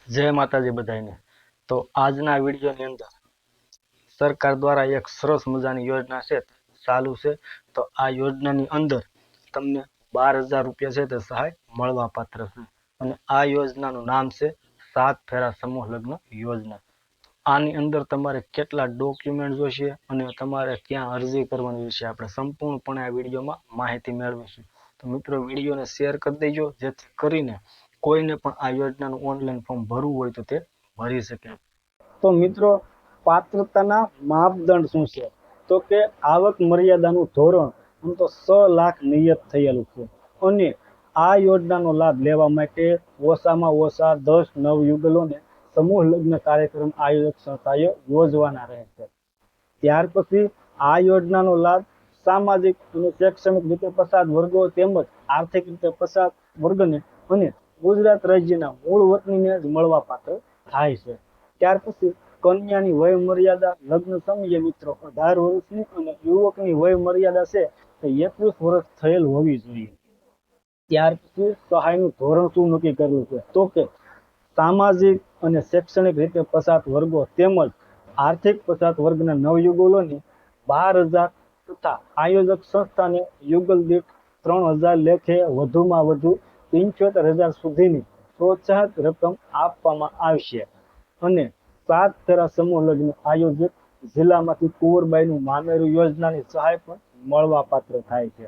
જય માતાજી બધાને। તો આજના વિડીયોની અંદર સરકાર દ્વારા એક સરસ મજાની યોજના છે ચાલુ છે। તો આ યોજનાની અંદર તમને 12,000 રૂપિયા છે તે સહાય મળવા પાત્ર છે અને આ યોજનાનું નામ છે 7 ફેરા સમૂહ લગ્ન યોજના। આની અંદર તમારે કેટલા ડોક્યુમેન્ટ જોઈશે અને તમારે ક્યાં અરજી કરવાની છે આપણે સંપૂર્ણપણે આ વિડીયોમાં માહિતી મેળવીશું। તો મિત્રો વિડીયોને શેર કરી દેજો જેથી કરીને કોઈને પણ આ યોજનાનું ઓનલાઈન ફોર્મ ભરવું હોય તો તે ભરી શકે। તો મિત્રો પાત્રતાના માપદંડ શું છે? તો કે આવક મર્યાદાનું ધોરણ આમ તો 6 લાખ નિયત થયેલું છે અને આ યોજનાનો લાભ લેવા માટે ઓછામાં ઓછા 10 નવયુગલોને સમૂહ લગ્ન કાર્યક્રમ આયોજક સંસ્થાએ યોજવાના રહેશે। ત્યાર પછી આ યોજનાનો લાભ સામાજિક અને શૈક્ષણિક રીતે પછાત વર્ગો તેમજ આર્થિક રીતે પછાત વર્ગને અને ગુજરાત રાજ્યના મૂળ વતનીને જ મળવા પાત્ર થાય છે। ત્યાર પછી કન્યાની વય મર્યાદા લગ્ન સમયે મિત્રો 18 વર્ષની અને યુવકની વય મર્યાદા છે તે 21 વર્ષ થયેલ હોવી જોઈએ। ત્યાર પછી સહાયનું ધોરણ શું નક્કી કરેલું છે? તો કે સામાજિક અને શૈક્ષણિક રીતે પછાત વર્ગો તેમજ આર્થિક પછાત વર્ગના નવયુગલોની 12,000 તથા આયોજક સંસ્થાને યુગલ દીઠ 3,000 લેખે વધુમાં વધુ 75,000 સુધીની પ્રોત્સાહક રકમ આપવામાં આવશે અને 7 ફેરા સમૂહ લગ્ન આયોજક જિલ્લામાંથી કુંવરબાઈનું મામેરું યોજનાની સહાય પણ મળવા પાત્ર થાય છે।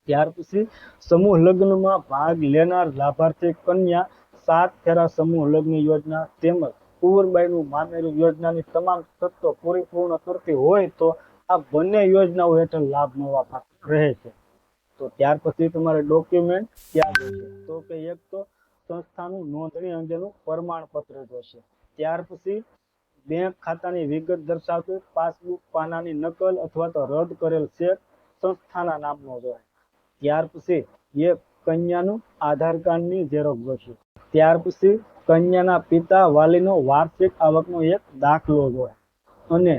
ત્યાર પછી સમૂહ લગ્નમાં ભાગ લેનાર લાભાર્થી કન્યા 7 ફેરા સમૂહ લગ્ન યોજના તેમજ કુંવરબાઈનું મામેરું યોજનાની તમામ શરતો પરિપૂર્ણ કરતી હોય તો આ બંને યોજનાઓ હેઠળ લાભ મળવા પાત્ર રહે છે। તો ત્યાર પછી તમારે ડોક્યુમેન્ટ ક્યાં જોઈશે? તો કે એક તો સંસ્થાનું નોંધણી અંગેનું પ્રમાણપત્ર જોઈશે। ત્યાર પછી બેંક ખાતાની વિગત દર્શાવતી પાસબુક પાનાની નકલ અથવા તો રદ કરેલ ચેક સંસ્થાના નામનો જોઈએ। ત્યાર પછી એક કન્યાનું આધાર કાર્ડની ઝેરોક્ષ જોઈશે। ત્યાર પછી કન્યાના પિતા વાલીનો વાર્ષિક આવકનો એક દાખલો જોઈએ અને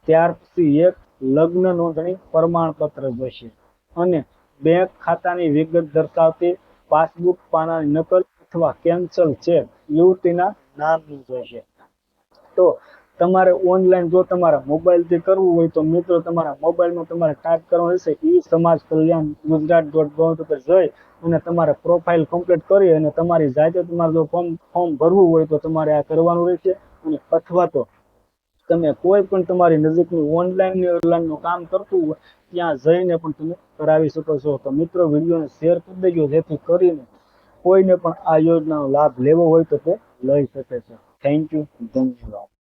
ત્યાર પછી એક લગ્ન નોંધણી પ્રમાણપત્ર જોઈશે અને બેંક ખાતાની વિગત દર્શાવતી પાસબુક પાનાની નકલ અથવા કેન્સલ ચેક યુવતીના નામનું જોઈશે। તો તમારે ઓનલાઈન જો તમારા મોબાઈલથી કરવું હોય તો મિત્રો તમારા મોબાઈલમાં તમારે ટાઈપ કરવાનું રહેશે e-સમાજ-કલ્યાણ-ગુજરાત.gov પર જઈ અને તમારે પ્રોફાઇલ કમ્પ્લીટ કરી અને તમારી જાતે તમારે જો ફોર્મ ભરવું હોય તો તમારે આ કરવાનું રહેશે અને અથવા તો તમે કોઈ પણ તમારી નજીકની ઓનલાઈનનું કામ કરતું હોય ત્યાં જઈને પણ તમે કરાવી શકો છો। તો મિત્રો વિડીયોને શેર કરી દેજો જેથી કરીને કોઈને પણ આ યોજનાનો લાભ લેવો હોય તો તે લઈ શકે છે। થેન્ક યુ, ધન્યવાદ।